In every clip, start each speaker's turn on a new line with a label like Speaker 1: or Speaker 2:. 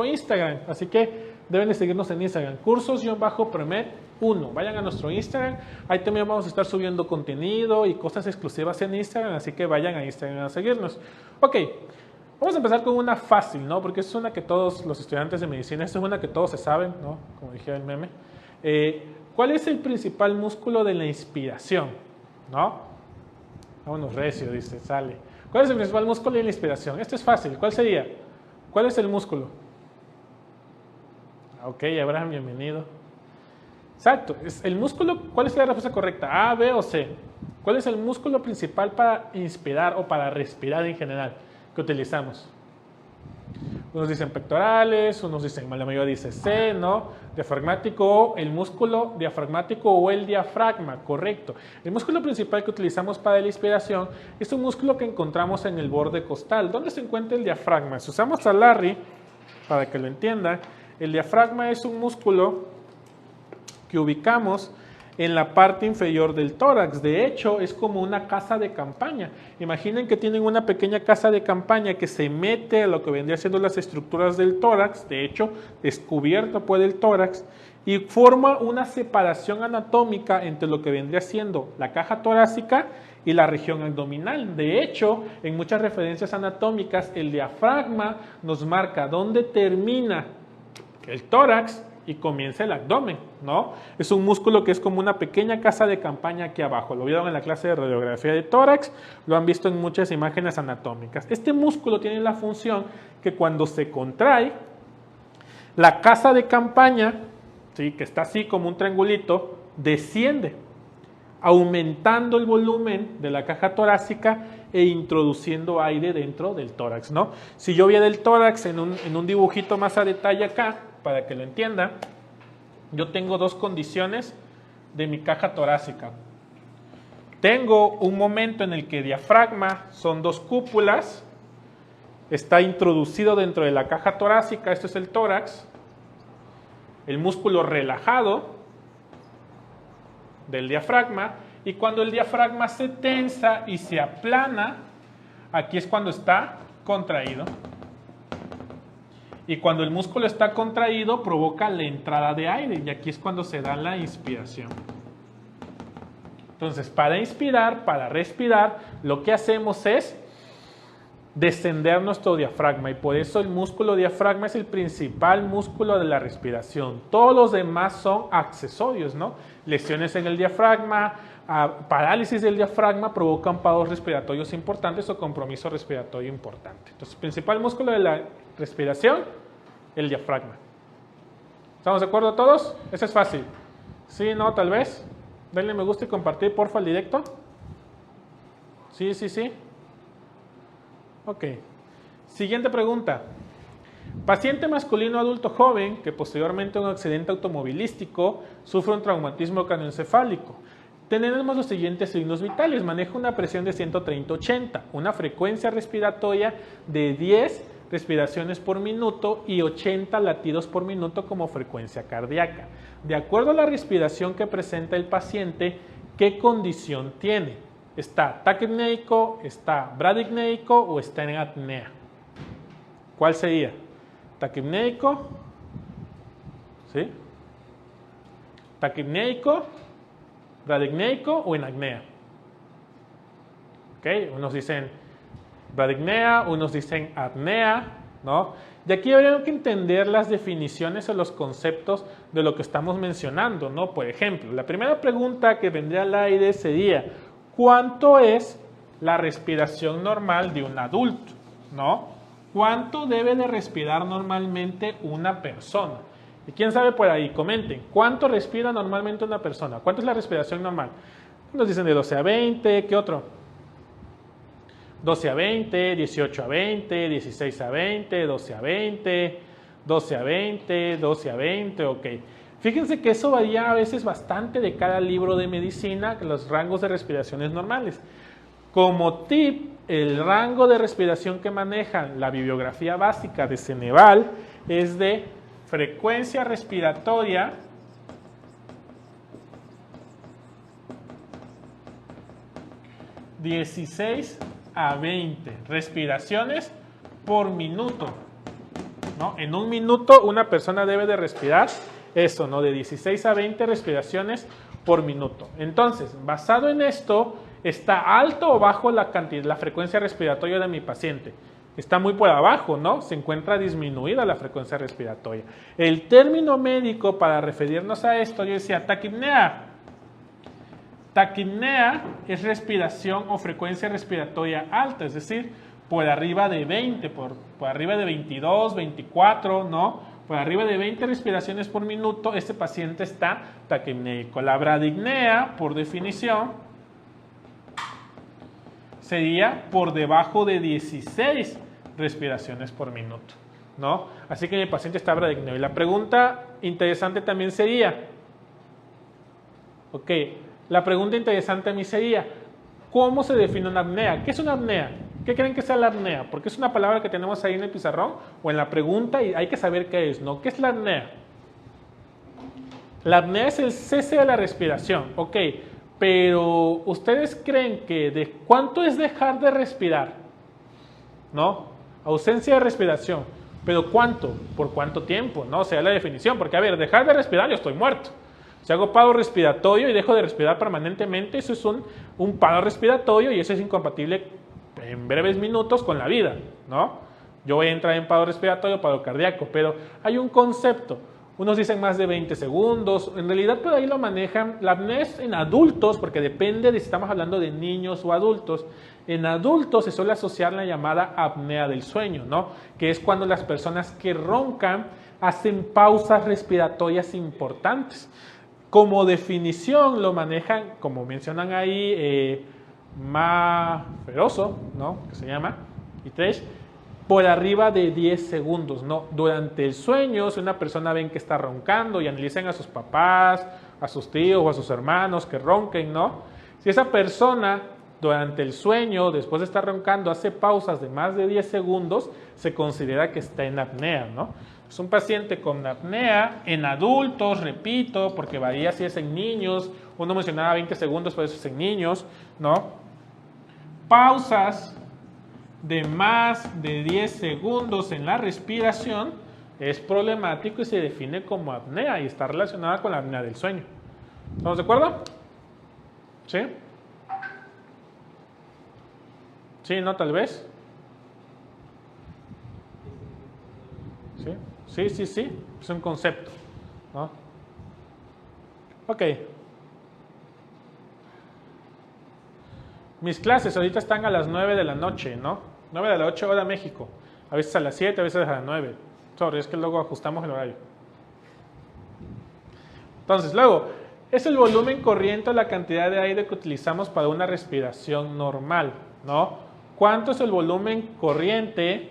Speaker 1: Instagram, así que deben de seguirnos en Instagram, cursos-premed1. Vayan a nuestro Instagram, ahí también vamos a estar subiendo contenido y cosas exclusivas en Instagram, así que vayan a Instagram a seguirnos. Ok, vamos a empezar con una fácil, ¿no? Porque es una que todos los estudiantes de medicina, esta es una que todos se saben, ¿no? Como dije el meme. ¿Cuál es el principal músculo de la inspiración? ¿No? Vámonos recio, dice, sale. ¿Cuál es el principal músculo de la inspiración? Esto es fácil, ¿cuál sería? ¿Cuál es el músculo? Ok, Abraham, bienvenido. Exacto, el músculo, ¿cuál es la respuesta correcta? ¿A, B o C? ¿Cuál es el músculo principal para inspirar o para respirar en general que utilizamos? Unos dicen pectorales, unos dicen, la mayoría dice C, ¿no? Diafragmático, el músculo diafragmático o el diafragma, correcto. El músculo principal que utilizamos para la inspiración es un músculo que encontramos en el borde costal. ¿Dónde se encuentra el diafragma? Si usamos a Larry, para que lo entiendan, el diafragma es un músculo que ubicamos en la parte inferior del tórax. De hecho, es como una casa de campaña. Imaginen que tienen una pequeña casa de campaña que se mete a lo que vendría siendo las estructuras del tórax, de hecho, descubierto por el tórax, y forma una separación anatómica entre lo que vendría siendo la caja torácica y la región abdominal. De hecho, en muchas referencias anatómicas, el diafragma nos marca dónde termina el tórax y comienza el abdomen, ¿no? Es un músculo que es como una pequeña casa de campaña aquí abajo. Lo vieron en la clase de radiografía de tórax, lo han visto en muchas imágenes anatómicas. Este músculo tiene la función que cuando se contrae, la casa de campaña, ¿sí?, que está así como un triangulito, desciende, aumentando el volumen de la caja torácica e introduciendo aire dentro del tórax, ¿no? Si yo viera el tórax en un dibujito más a detalle acá, para que lo entienda, yo tengo dos condiciones de mi caja torácica. Tengo un momento en el que diafragma son dos cúpulas, está introducido dentro de la caja torácica, esto es el tórax, el músculo relajado del diafragma, y cuando el diafragma se tensa y se aplana, aquí es cuando está contraído. Y cuando el músculo está contraído, provoca la entrada de aire, y aquí es cuando se da la inspiración. Entonces, para inspirar, para respirar, lo que hacemos es descender nuestro diafragma, y por eso el músculo diafragma es el principal músculo de la respiración. Todos los demás son accesorios, ¿no? Lesiones en el diafragma, parálisis del diafragma provocan paros respiratorios importantes o compromiso respiratorio importante. Entonces, el principal músculo de la respiración, el diafragma. ¿Estamos de acuerdo todos? Eso es fácil. ¿Sí, no, tal vez? Denle me gusta y compartir, porfa, el directo. Sí, sí, sí. Ok. Siguiente pregunta. Paciente masculino adulto joven que posteriormente a un accidente automovilístico sufre un traumatismo craneoencefálico. Tenemos los siguientes signos vitales. Maneja una presión de 130/80, una frecuencia respiratoria de 10 respiraciones por minuto y 80 latidos por minuto como frecuencia cardíaca. De acuerdo a la respiración que presenta el paciente, ¿qué condición tiene? ¿Está taquipneico, está bradipneico o está en apnea? ¿Cuál sería? ¿Taquipneico? ¿Sí? ¿Taquipneico, bradipneico o en apnea? ¿Ok? Unos dicen bradipnea, unos dicen apnea, ¿no? Y aquí habría que entender las definiciones o los conceptos de lo que estamos mencionando, ¿no? Por ejemplo, la primera pregunta que vendría al aire sería: ¿cuánto es la respiración normal de un adulto? ¿No? ¿Cuánto debe de respirar normalmente una persona? ¿Y quién sabe por ahí? Comenten. ¿Cuánto respira normalmente una persona? ¿Cuánto es la respiración normal? Nos dicen de 12 a 20. ¿Qué otro? 12 a 20, 18 a 20, 16 a 20, 12 a 20, 12 a 20, 12 a 20, ok. Fíjense que eso varía a veces bastante de cada libro de medicina, los rangos de respiraciones normales. Como tip, el rango de respiración que maneja la bibliografía básica de Ceneval es de frecuencia respiratoria (16 a 20 respiraciones por minuto. ¿no? En un minuto una persona debe de respirar eso, ¿no? De 16 a 20 respiraciones por minuto. Entonces, basado en esto, ¿está alto o bajo la frecuencia respiratoria de mi paciente? Está muy por abajo, ¿no? Se encuentra disminuida la frecuencia respiratoria. El término médico para referirnos a esto, yo decía taquipnea. Taquipnea es respiración o frecuencia respiratoria alta, es decir, por arriba de 20, por arriba de 22, 24, ¿no? Por arriba de 20 respiraciones por minuto, este paciente está taquipnéico. La bradipnea, por definición, sería por debajo de 16 respiraciones por minuto, ¿no? Así que mi paciente está bradipneo. Y la pregunta interesante también sería, la pregunta interesante a mí sería, ¿cómo se define una apnea? ¿Qué es una apnea? ¿Qué creen que sea la apnea? Porque es una palabra que tenemos ahí en el pizarrón o en la pregunta y hay que saber qué es, ¿no? ¿Qué es la apnea? La apnea es el cese de la respiración, pero ¿ustedes creen que de cuánto es dejar de respirar? ¿No? Ausencia de respiración. ¿Pero cuánto? ¿Por cuánto tiempo? ¿No? O sea, la definición. Porque, a ver, dejar de respirar, yo estoy muerto. Si hago paro respiratorio y dejo de respirar permanentemente, eso es un paro respiratorio y eso es incompatible en breves minutos con la vida, ¿no? Yo voy a entrar en paro respiratorio, paro cardíaco, pero hay un concepto. Unos dicen más de 20 segundos. En realidad, por ahí lo manejan. La apnea es en adultos, porque depende de si estamos hablando de niños o adultos. En adultos se suele asociar la llamada apnea del sueño, ¿no? Que es cuando las personas que roncan hacen pausas respiratorias importantes. Como definición lo manejan, como mencionan ahí, Ferozo, ¿no? Que se llama, y Tresh, por arriba de 10 segundos, ¿no? Durante el sueño, si una persona ven que está roncando y analicen a sus papás, a sus tíos o a sus hermanos que ronquen, ¿no? Si esa persona durante el sueño, después de estar roncando, hace pausas de más de 10 segundos, se considera que está en apnea, ¿no? Es un paciente con apnea en adultos, repito, porque varía si es en niños, uno mencionaba 20 segundos, pero eso es en niños, ¿no? Pausas de más de 10 segundos en la respiración es problemático y se define como apnea y está relacionada con la apnea del sueño. ¿Estamos de acuerdo? ¿Sí? ¿Sí? ¿No? Tal vez. ¿Sí? Sí. Es un concepto, ¿no? Ok. Mis clases ahorita están a las 9 de la noche, ¿no? 9 de la noche hora México. A veces a las 7, a veces a las 9. Sorry, es que luego ajustamos el horario. Entonces, luego, es el volumen corriente o la cantidad de aire que utilizamos para una respiración normal, ¿no? ¿Cuánto es el volumen corriente?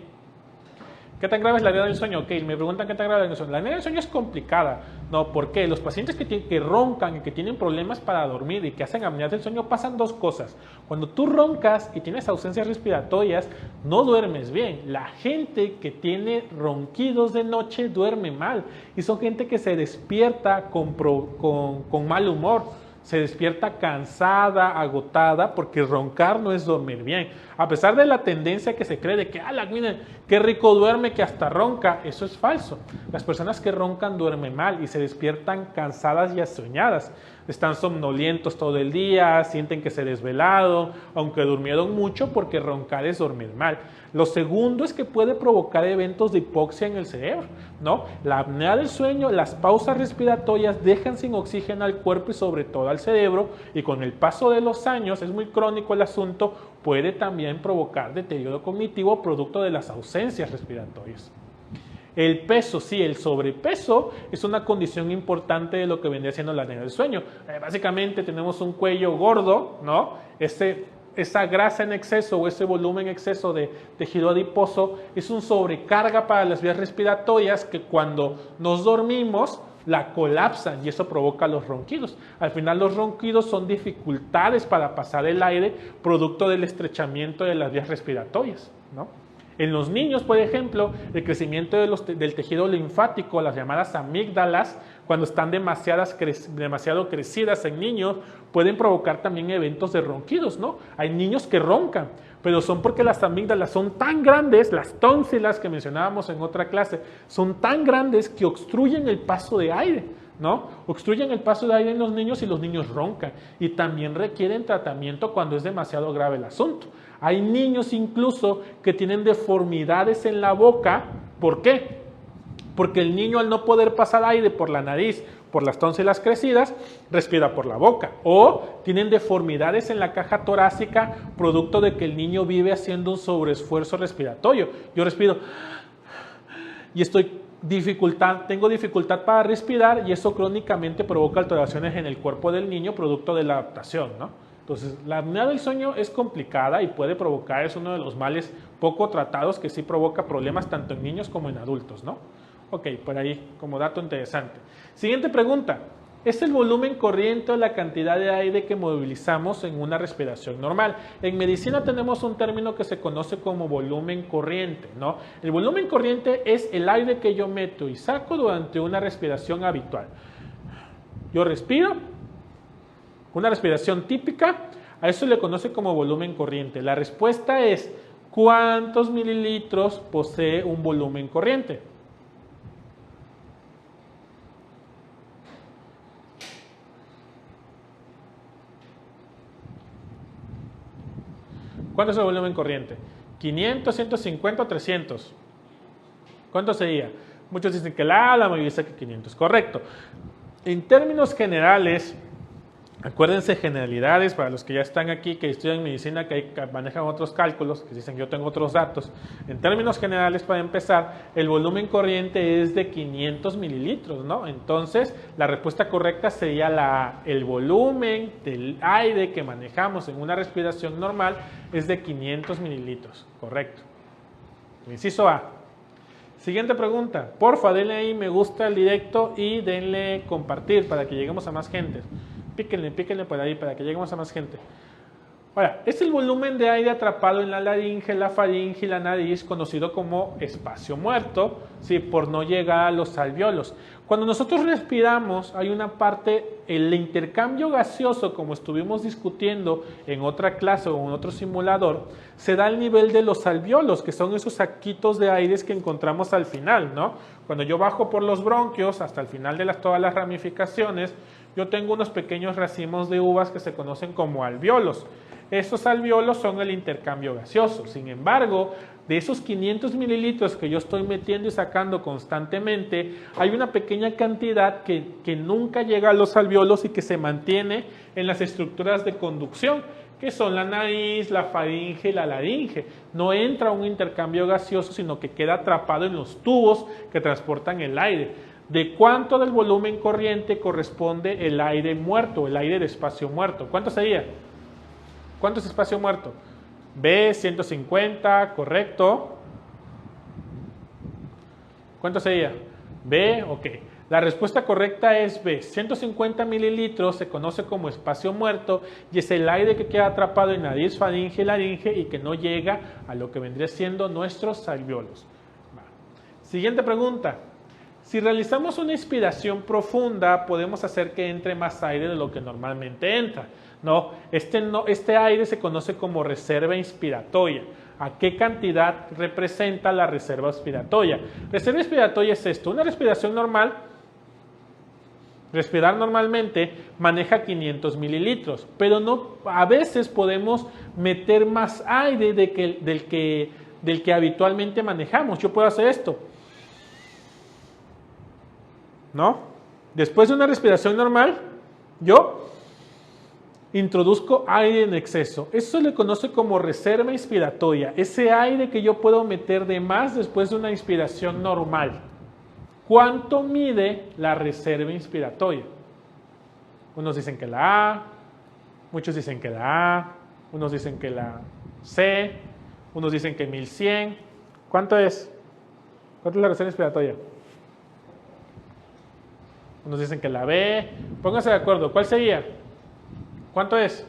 Speaker 1: ¿Qué tan grave es la apnea del sueño? Me preguntan qué tan grave es la apnea del sueño. La apnea del sueño es complicada, ¿no? ¿Por qué? Los pacientes que roncan y que tienen problemas para dormir y que hacen apnea del sueño pasan dos cosas. Cuando tú roncas y tienes ausencias respiratorias, no duermes bien. La gente que tiene ronquidos de noche duerme mal y son gente que se despierta con mal humor. Se despierta cansada, agotada, porque roncar no es dormir bien. A pesar de la tendencia que se cree de que, miren, qué rico duerme que hasta ronca, eso es falso. Las personas que roncan duermen mal y se despiertan cansadas y asoñadas. Están somnolientos todo el día, sienten que se desvelaron, aunque durmieron mucho, porque roncar es dormir mal. Lo segundo es que puede provocar eventos de hipoxia en el cerebro, ¿no? La apnea del sueño, las pausas respiratorias dejan sin oxígeno al cuerpo y sobre todo al cerebro, y con el paso de los años, es muy crónico el asunto, puede también provocar deterioro cognitivo producto de las ausencias respiratorias. El peso, sí, el sobrepeso es una condición importante de lo que vendría siendo la apnea del sueño. Básicamente tenemos un cuello gordo, ¿no? Esa grasa en exceso o ese volumen en exceso de tejido adiposo es un sobrecarga para las vías respiratorias que cuando nos dormimos la colapsan y eso provoca los ronquidos. Al final los ronquidos son dificultades para pasar el aire producto del estrechamiento de las vías respiratorias, ¿no? En los niños, por ejemplo, el crecimiento del tejido linfático, las llamadas amígdalas, cuando están demasiado crecidas en niños, pueden provocar también eventos de ronquidos, ¿no? Hay niños que roncan, pero son porque las amígdalas son tan grandes, las tónsilas que mencionábamos en otra clase, son tan grandes que obstruyen el paso de aire, ¿no? Obstruyen el paso de aire en los niños y los niños roncan y también requieren tratamiento cuando es demasiado grave el asunto. Hay niños incluso que tienen deformidades en la boca. ¿Por qué? Porque el niño, al no poder pasar aire por la nariz, por las tónsilas crecidas, respira por la boca. O tienen deformidades en la caja torácica, producto de que el niño vive haciendo un sobreesfuerzo respiratorio. Yo respiro y tengo dificultad para respirar, y eso crónicamente provoca alteraciones en el cuerpo del niño, producto de la adaptación, ¿no? Entonces, la apnea del sueño es complicada y puede provocar, es uno de los males poco tratados que sí provoca problemas tanto en niños como en adultos, ¿no? Ok, por ahí, como dato interesante. Siguiente pregunta. ¿Es el volumen corriente o la cantidad de aire que movilizamos en una respiración normal? En medicina tenemos un término que se conoce como volumen corriente, ¿no? El volumen corriente es el aire que yo meto y saco durante una respiración habitual. Yo respiro, una respiración típica, a eso se le conoce como volumen corriente. La respuesta es, ¿cuántos mililitros posee un volumen corriente? ¿Cuánto es el volumen corriente? ¿500, 150 o 300? ¿Cuánto sería? Muchos dicen que la mayoría dice que 500. Correcto. En términos generales, acuérdense, generalidades, para los que ya están aquí, que estudian medicina, que manejan otros cálculos, que dicen yo tengo otros datos. En términos generales, para empezar, el volumen corriente es de 500 mililitros, ¿no? Entonces, la respuesta correcta sería el volumen del aire que manejamos en una respiración normal es de 500 mililitros, correcto. Inciso A. Siguiente pregunta. Porfa, denle ahí me gusta al directo y denle compartir para que lleguemos a más gente. Píquenle por ahí para que lleguemos a más gente. Ahora, es el volumen de aire atrapado en la laringe, la faringe y la nariz, conocido como espacio muerto, ¿sí? Por no llegar a los alvéolos. Cuando nosotros respiramos, hay una parte, el intercambio gaseoso, como estuvimos discutiendo en otra clase o en otro simulador, se da al nivel de los alvéolos, que son esos saquitos de aire que encontramos al final, ¿no? Cuando yo bajo por los bronquios hasta el final de todas las ramificaciones, yo tengo unos pequeños racimos de uvas que se conocen como alvéolos. Estos alvéolos son el intercambio gaseoso. Sin embargo, de esos 500 mililitros que yo estoy metiendo y sacando constantemente, hay una pequeña cantidad que nunca llega a los alvéolos y que se mantiene en las estructuras de conducción, que son la nariz, la faringe y la laringe. No entra un intercambio gaseoso, sino que queda atrapado en los tubos que transportan el aire. ¿De cuánto del volumen corriente corresponde el aire muerto, el aire de espacio muerto? ¿Cuánto sería? ¿Cuánto es espacio muerto? B, 150, correcto. ¿Cuánto sería? B, ok. La respuesta correcta es B. 150 mililitros se conoce como espacio muerto y es el aire que queda atrapado en nariz, faringe y laringe y que no llega a lo que vendría siendo nuestros alvéolos. Siguiente pregunta. Si realizamos una inspiración profunda, podemos hacer que entre más aire de lo que normalmente entra. No, este aire se conoce como reserva inspiratoria. ¿A qué cantidad representa la reserva inspiratoria? Reserva inspiratoria es esto. Una respiración normal, respirar normalmente, maneja 500 mililitros, pero no, a veces podemos meter más aire del que habitualmente manejamos. Yo puedo hacer esto, ¿no? Después de una respiración normal, yo introduzco aire en exceso. Eso se le conoce como reserva inspiratoria. Ese aire que yo puedo meter de más después de una inspiración normal. ¿Cuánto mide la reserva inspiratoria? Unos dicen que la A, muchos dicen que la A, unos dicen que la C, unos dicen que 1100. ¿Cuánto es? ¿Cuánto es la reserva inspiratoria? Unos dicen que la B. Pónganse de acuerdo. ¿Cuál sería? ¿Cuánto es?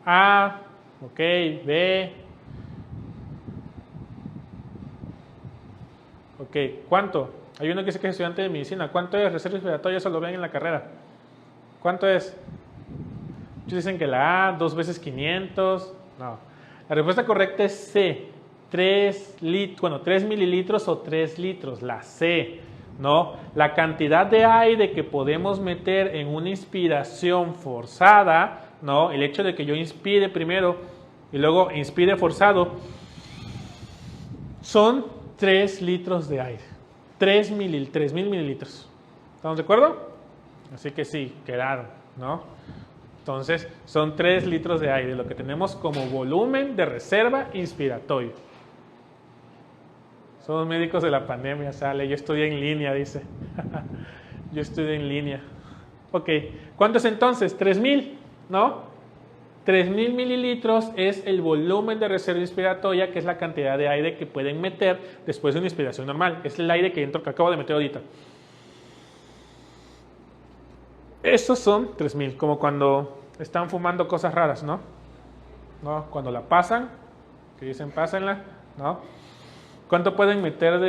Speaker 1: A, ok, B. Ok, ¿cuánto? Hay uno que dice que es estudiante de medicina. ¿Cuánto es reserva respiratoria? Eso lo ven en la carrera. ¿Cuánto es? Muchos dicen que la A, 2 veces 500. No. La respuesta correcta es C. 3 mililitros o 3 litros. La C. ¿No? La cantidad de aire que podemos meter en una inspiración forzada, ¿no? El hecho de que yo inspire primero y luego inspire forzado, son 3 litros de aire. 3.000 mililitros. ¿Estamos de acuerdo? Así que sí, quedaron, ¿no? Entonces, son 3 litros de aire, lo que tenemos como volumen de reserva inspiratorio. Somos médicos de la pandemia, sale. Yo estudié en línea, dice. Yo estudié en línea. Ok, ¿cuánto es entonces? 3.000, ¿no? 3.000 mililitros es el volumen de reserva inspiratoria, que es la cantidad de aire que pueden meter después de una inspiración normal. Es el aire que acabo de meter ahorita. Esos son 3.000, como cuando están fumando cosas raras, ¿no? ¿No? Cuando la pasan, que dicen pásenla, ¿no? ¿Cuánto pueden meter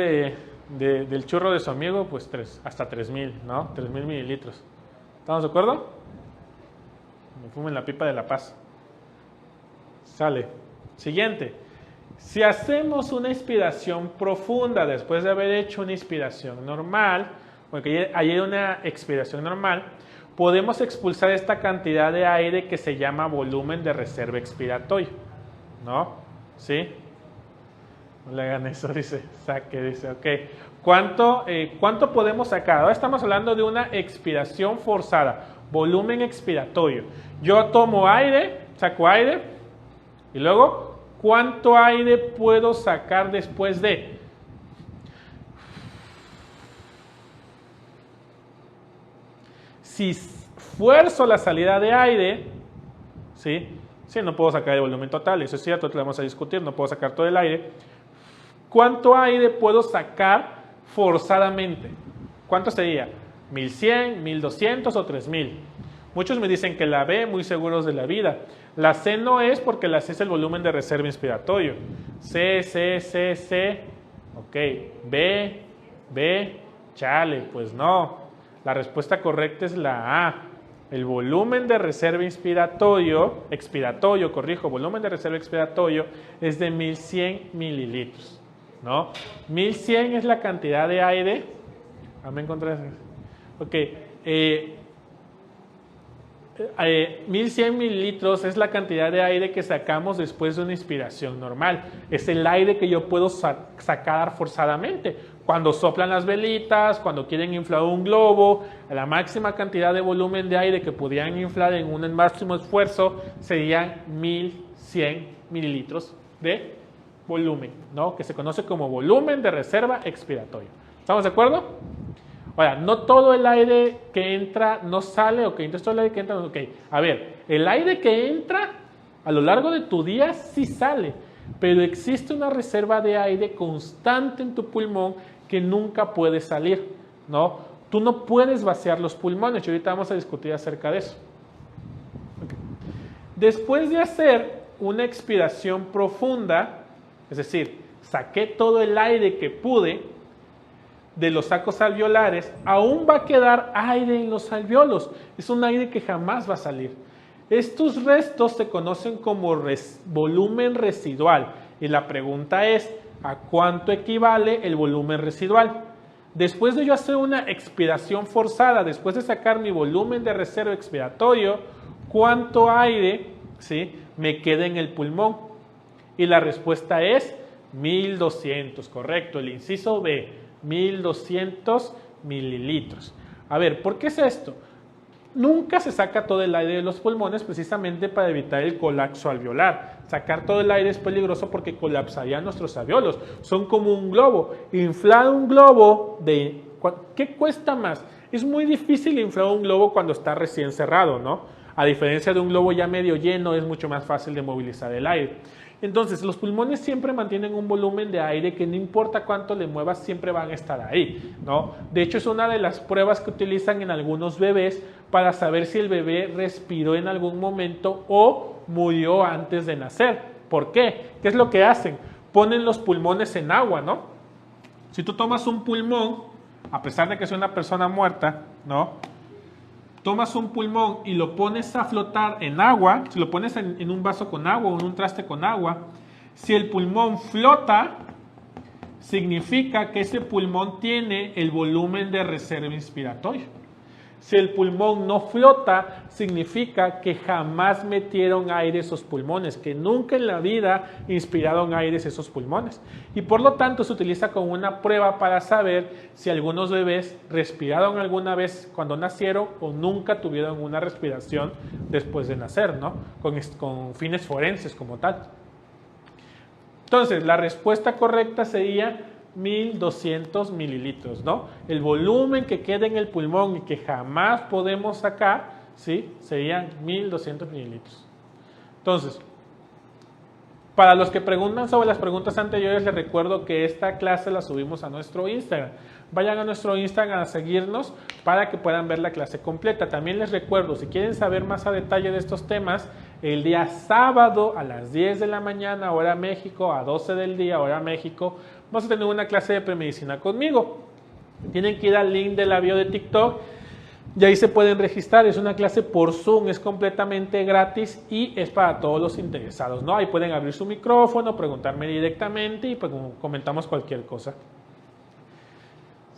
Speaker 1: del churro de su amigo? Pues hasta 3.000, ¿no? 3.000 mililitros. ¿Estamos de acuerdo? Me fumen la pipa de la paz. Sale. Siguiente. Si hacemos una inspiración profunda después de haber hecho una inspiración normal, porque hay una expiración normal, podemos expulsar esta cantidad de aire que se llama volumen de reserva expiratorio, ¿no? ¿Sí? No le hagan eso, dice, ok. ¿Cuánto podemos sacar? Ahora estamos hablando de una expiración forzada, volumen expiratorio. Yo tomo aire, saco aire, y luego, ¿cuánto aire puedo sacar después de? Si fuerzo la salida de aire, ¿sí? Sí, no puedo sacar el volumen total, eso es cierto, te lo vamos a discutir, no puedo sacar todo el aire. ¿Cuánto aire puedo sacar forzadamente? ¿Cuánto sería? ¿1.100, 1.200 o 3.000? Muchos me dicen que la B, muy seguros de la vida. La C no es porque la C es el volumen de reserva inspiratorio. C. Ok. B. Chale, pues no. La respuesta correcta es la A. El volumen de reserva volumen de reserva expiratorio es de 1.100 mililitros. ¿No? 1.100 es la cantidad de aire. ¿Me encontré? Ok. 1.100 mililitros es la cantidad de aire que sacamos después de una inspiración normal. Es el aire que yo puedo sacar forzadamente. Cuando soplan las velitas, cuando quieren inflar un globo, la máxima cantidad de volumen de aire que podían inflar en un máximo esfuerzo serían 1.100 mililitros de volumen, ¿no? Que se conoce como volumen de reserva expiratorio. ¿Estamos de acuerdo? Ahora, no todo el aire que entra no sale, ok, entonces todo el aire que entra, ok. A ver, el aire que entra a lo largo de tu día sí sale, pero existe una reserva de aire constante en tu pulmón que nunca puede salir, ¿no? Tú no puedes vaciar los pulmones, y ahorita vamos a discutir acerca de eso. Okay. Después de hacer una expiración profunda, es decir, saqué todo el aire que pude de los sacos alveolares, aún va a quedar aire en los alveolos. Es un aire que jamás va a salir. Estos restos se conocen como volumen residual. Y la pregunta es, ¿a cuánto equivale el volumen residual? Después de yo hacer una expiración forzada, después de sacar mi volumen de reserva expiratorio, ¿cuánto aire, ¿sí?, me queda en el pulmón? Y la respuesta es 1.200, correcto, el inciso B, 1.200 mililitros. A ver, ¿por qué es esto? Nunca se saca todo el aire de los pulmones precisamente para evitar el colapso alveolar. Sacar todo el aire es peligroso porque colapsarían nuestros alveolos. Son como un globo. Inflar un globo, ¿qué cuesta más? Es muy difícil inflar un globo cuando está recién cerrado, ¿no? A diferencia de un globo ya medio lleno, es mucho más fácil de movilizar el aire. Entonces, los pulmones siempre mantienen un volumen de aire que no importa cuánto le muevas, siempre van a estar ahí, ¿no? De hecho, es una de las pruebas que utilizan en algunos bebés para saber si el bebé respiró en algún momento o murió antes de nacer. ¿Por qué? ¿Qué es lo que hacen? Ponen los pulmones en agua, ¿no? Si tú tomas un pulmón, a pesar de que sea una persona muerta, ¿no?, tomas un pulmón y lo pones a flotar en agua, si lo pones en un vaso con agua o en un traste con agua, si el pulmón flota, significa que ese pulmón tiene el volumen de reserva inspiratorio. Si el pulmón no flota, significa que jamás metieron aire esos pulmones, que nunca en la vida inspiraron aire esos pulmones. Y por lo tanto se utiliza como una prueba para saber si algunos bebés respiraron alguna vez cuando nacieron o nunca tuvieron una respiración después de nacer, ¿no? Con fines forenses como tal. Entonces, la respuesta correcta sería 1200 mililitros, ¿no? El volumen que queda en el pulmón y que jamás podemos sacar, ¿sí? Serían 1200 mililitros. Entonces, para los que preguntan sobre las preguntas anteriores, les recuerdo que esta clase la subimos a nuestro Instagram. Vayan a nuestro Instagram a seguirnos para que puedan ver la clase completa. También les recuerdo, si quieren saber más a detalle de estos temas, el día sábado a las 10 de la mañana, hora México, a 12 del día, hora México, vamos a tener una clase de premedicina conmigo. Tienen que ir al link de la bio de TikTok y ahí se pueden registrar. Es una clase por Zoom, es completamente gratis y es para todos los interesados, ¿no? Ahí pueden abrir su micrófono, preguntarme directamente y pues comentamos cualquier cosa.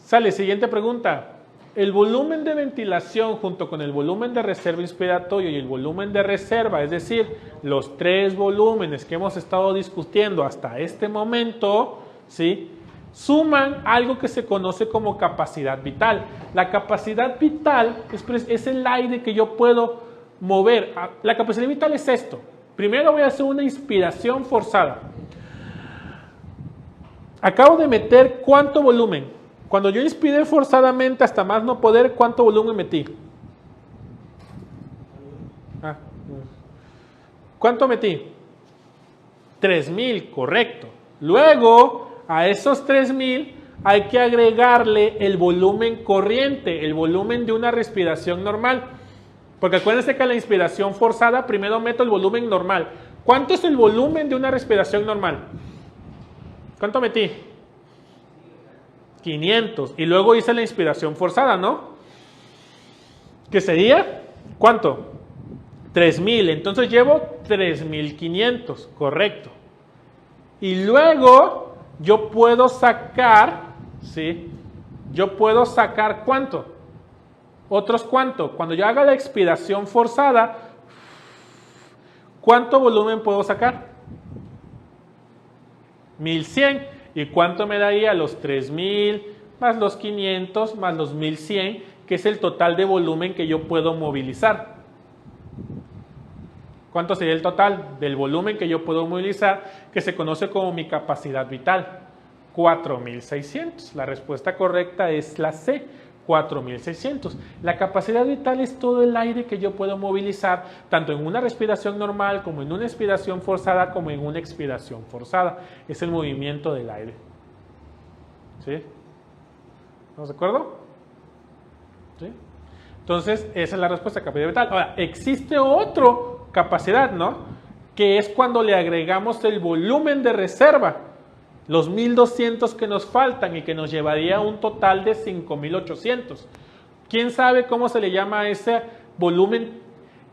Speaker 1: Sale, siguiente pregunta. El volumen de ventilación junto con el volumen de reserva inspiratorio y el volumen de reserva, es decir, los tres volúmenes que hemos estado discutiendo hasta este momento, ¿sí?, suman algo que se conoce como capacidad vital. La capacidad vital es el aire que yo puedo mover. La capacidad vital es esto. Primero voy a hacer una inspiración forzada. Acabo de meter ¿cuánto volumen? Cuando yo inspiré forzadamente hasta más no poder, ¿cuánto volumen metí? ¿Cuánto metí? 3000, correcto. Luego, a esos 3000 hay que agregarle el volumen corriente, el volumen de una respiración normal. Porque acuérdense que la inspiración forzada, primero meto el volumen normal. ¿Cuánto es el volumen de una respiración normal? ¿Cuánto metí? 500. Y luego hice la inspiración forzada, ¿no? ¿Qué sería? ¿Cuánto? 3000. Entonces llevo 3500, correcto. Y luego yo puedo sacar, ¿sí? Yo puedo sacar ¿cuánto? Otros ¿cuánto? Cuando yo haga la expiración forzada, ¿cuánto volumen puedo sacar? 1100. ¿Y cuánto me daría? Los 3000 más los 500 más los 1100, que es el total de volumen que yo puedo movilizar. ¿Cuánto sería el total del volumen que yo puedo movilizar, que se conoce como mi capacidad vital? 4600. La respuesta correcta es la C, 4600. La capacidad vital es todo el aire que yo puedo movilizar, tanto en una respiración normal, como en una expiración forzada, como en una expiración forzada. Es el movimiento del aire. ¿Sí? ¿Estamos de acuerdo? ¿Sí? Entonces, esa es la respuesta a capacidad vital. Ahora, existe otra capacidad, ¿no? Que es cuando le agregamos el volumen de reserva, los 1200 que nos faltan y que nos llevaría a un total de 5800. ¿Quién sabe cómo se le llama a ese volumen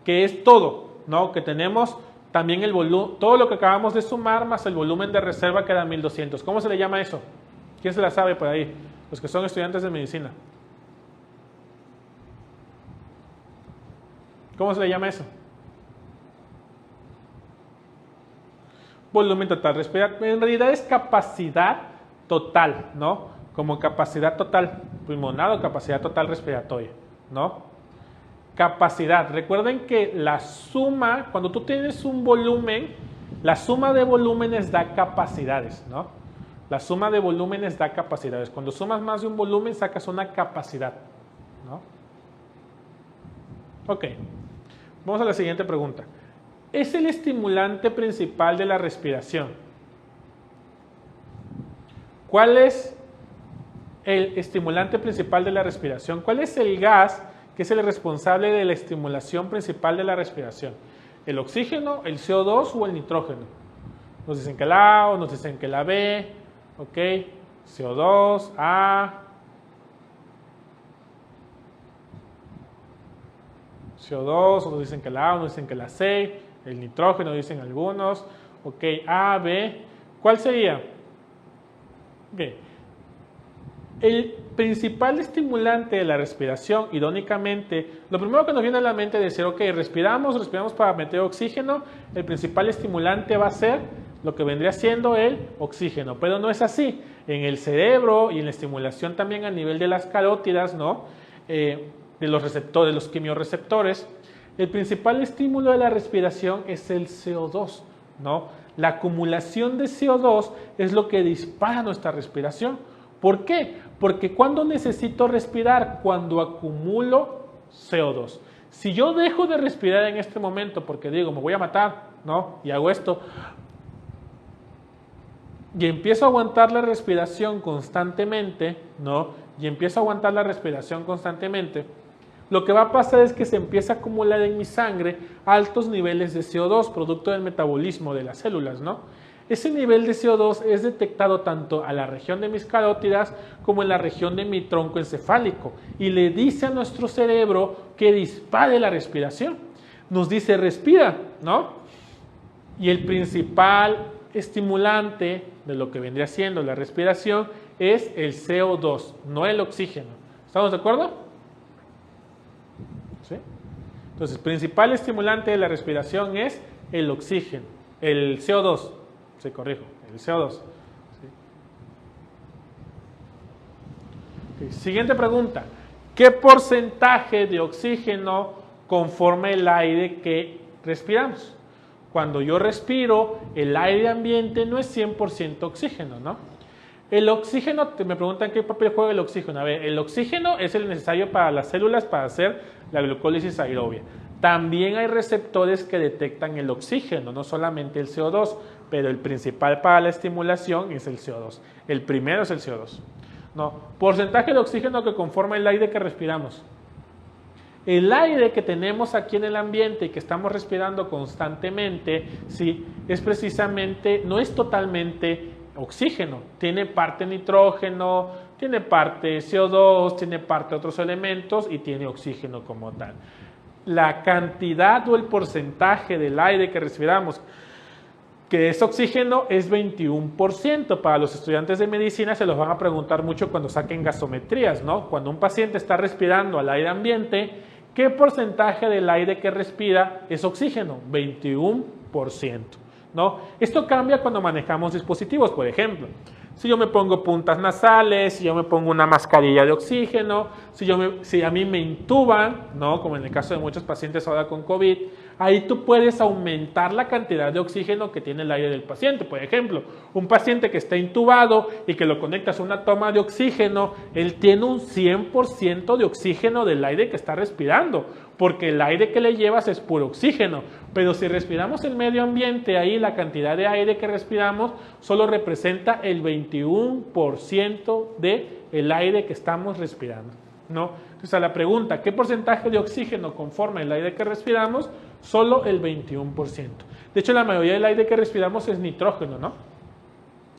Speaker 1: que es todo, ¿no? Que tenemos también el volumen, todo lo que acabamos de sumar más el volumen de reserva que da 1200. ¿Cómo se le llama eso? ¿Quién se la sabe por ahí? Los que son estudiantes de medicina. ¿Cómo se le llama eso? Volumen total respiratorio. En realidad es capacidad total, ¿no? Como capacidad total pulmonar o capacidad total respiratoria, ¿no? Capacidad. Recuerden que la suma, cuando tú tienes un volumen, la suma de volúmenes da capacidades, ¿no? La suma de volúmenes da capacidades. Cuando sumas más de un volumen, sacas una capacidad, ¿no? Ok. Vamos a la siguiente pregunta. Es el estimulante principal de la respiración. ¿Cuál es el estimulante principal de la respiración? ¿Cuál es el gas que es el responsable de la estimulación principal de la respiración? ¿El oxígeno, el CO2 o el nitrógeno? Nos dicen que la A o nos dicen que la B. Ok, CO2, A. CO2, otros dicen que la A, otros dicen que la C, el nitrógeno dicen algunos. Ok, A, B. ¿Cuál sería? Ok. El principal estimulante de la respiración, irónicamente, lo primero que nos viene a la mente es decir, ok, respiramos para meter oxígeno, el principal estimulante va a ser lo que vendría siendo el oxígeno, pero no es así. En el cerebro y en la estimulación también a nivel de las carótidas, ¿no? De los receptores, los quimiorreceptores, el principal estímulo de la respiración es el CO2, ¿no? La acumulación de CO2 es lo que dispara nuestra respiración. ¿Por qué? Porque cuando necesito respirar, cuando acumulo CO2. Si yo dejo de respirar en este momento porque digo, me voy a matar, ¿no? Y hago esto, y empiezo a aguantar la respiración constantemente, ¿no? Y empiezo a aguantar la respiración constantemente, lo que va a pasar es que se empieza a acumular en mi sangre altos niveles de CO2, producto del metabolismo de las células, ¿no? Ese nivel de CO2 es detectado tanto a la región de mis carótidas como en la región de mi tronco encefálico y le dice a nuestro cerebro que dispare la respiración. Nos dice respira, ¿no? Y el principal estimulante de lo que vendría siendo la respiración es el CO2, no el oxígeno. ¿Estamos de acuerdo? ¿Sí? Entonces, el principal estimulante de la respiración es el oxígeno, el CO2. Sí, corrijo, el CO2. ¿Sí? Okay. Siguiente pregunta. ¿Qué porcentaje de oxígeno conforma el aire que respiramos? Cuando yo respiro, el aire ambiente no es 100% oxígeno, ¿no? El oxígeno, me preguntan qué papel juega el oxígeno. A ver, el oxígeno es el necesario para las células para hacer la glucólisis aerobia. También hay receptores que detectan el oxígeno, no solamente el CO2, pero el principal para la estimulación es el CO2. El primero es el CO2. No, porcentaje de oxígeno que conforma el aire que respiramos. El aire que tenemos aquí en el ambiente y que estamos respirando constantemente, sí, es precisamente, no es totalmente oxígeno, tiene parte nitrógeno, tiene parte CO2, tiene parte otros elementos y tiene oxígeno como tal. La cantidad o el porcentaje del aire que respiramos que es oxígeno es 21%. Para los estudiantes de medicina se los van a preguntar mucho cuando saquen gasometrías, ¿no? Cuando un paciente está respirando al aire ambiente, ¿qué porcentaje del aire que respira es oxígeno? 21%, ¿no? Esto cambia cuando manejamos dispositivos, por ejemplo. Si yo me pongo puntas nasales, si yo me pongo una mascarilla de oxígeno, si a mí me intuban, ¿no? Como en el caso de muchos pacientes ahora con COVID, ahí tú puedes aumentar la cantidad de oxígeno que tiene el aire del paciente. Por ejemplo, un paciente que está intubado y que lo conectas a una toma de oxígeno, él tiene un 100% de oxígeno del aire que está respirando, porque el aire que le llevas es puro oxígeno. Pero si respiramos el medio ambiente, ahí la cantidad de aire que respiramos solo representa el 21% del aire que estamos respirando, ¿no? Entonces, a la pregunta, ¿qué porcentaje de oxígeno conforma el aire que respiramos? Solo el 21%. De hecho, la mayoría del aire que respiramos es nitrógeno, ¿no?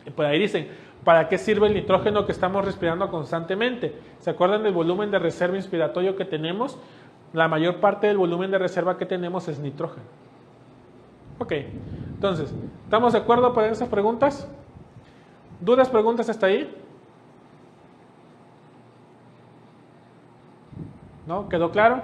Speaker 1: Y por ahí dicen, ¿para qué sirve el nitrógeno que estamos respirando constantemente? ¿Se acuerdan del volumen de reserva inspiratorio que tenemos? La mayor parte del volumen de reserva que tenemos es nitrógeno. Ok, entonces, ¿estamos de acuerdo para esas preguntas? ¿Dudas, preguntas hasta ahí? ¿No? ¿Quedó claro?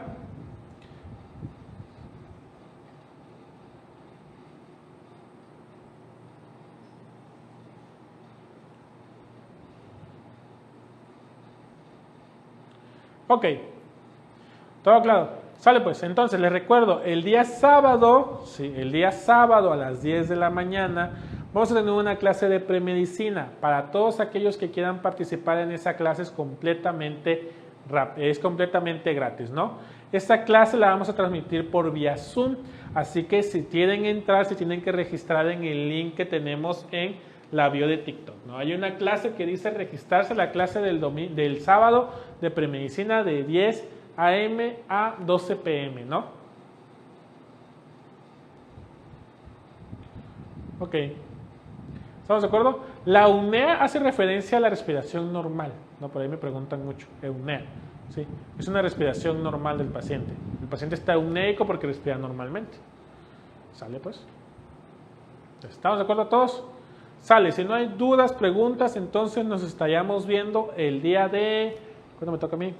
Speaker 1: Ok, todo claro. Sale pues, entonces les recuerdo, el día sábado a las 10 de la mañana, vamos a tener una clase de premedicina. Para todos aquellos que quieran participar en esa clase es completamente gratis, ¿no? Esta clase la vamos a transmitir por vía Zoom, así que si quieren entrar, se tienen que registrar en el link que tenemos en la bio de TikTok, ¿no? Hay una clase que dice registrarse, la clase del sábado de premedicina de 10 a.m. a 12 p.m., ¿no? Ok. ¿Estamos de acuerdo? La eunea hace referencia a la respiración normal, ¿no? Por ahí me preguntan mucho, eunea, ¿sí? Es una respiración normal del paciente. El paciente está euneico porque respira normalmente. ¿Sale pues? ¿Estamos de acuerdo todos? Sale, si no hay dudas, preguntas, entonces nos estaríamos viendo el día de... ¿Cuándo me toca a mí?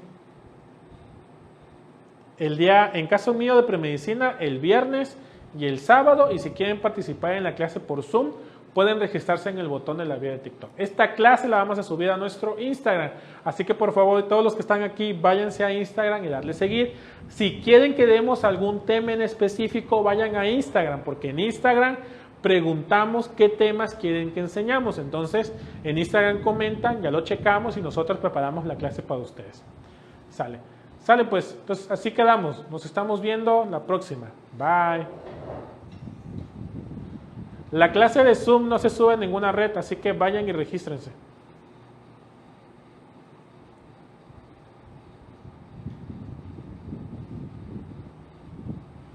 Speaker 1: El día, en caso mío de premedicina, el viernes y el sábado, y si quieren participar en la clase por Zoom, pueden registrarse en el botón de la vía de TikTok. Esta clase la vamos a subir a nuestro Instagram, así que por favor, todos los que están aquí, váyanse a Instagram y darle seguir. Si quieren que demos algún tema en específico, vayan a Instagram, porque en Instagram preguntamos qué temas quieren que enseñamos. Entonces, en Instagram comentan, ya lo checamos y nosotros preparamos la clase para ustedes. Sale. Sale pues, entonces así quedamos. Nos estamos viendo la próxima. Bye. La clase de Zoom no se sube en ninguna red, así que vayan y regístrense.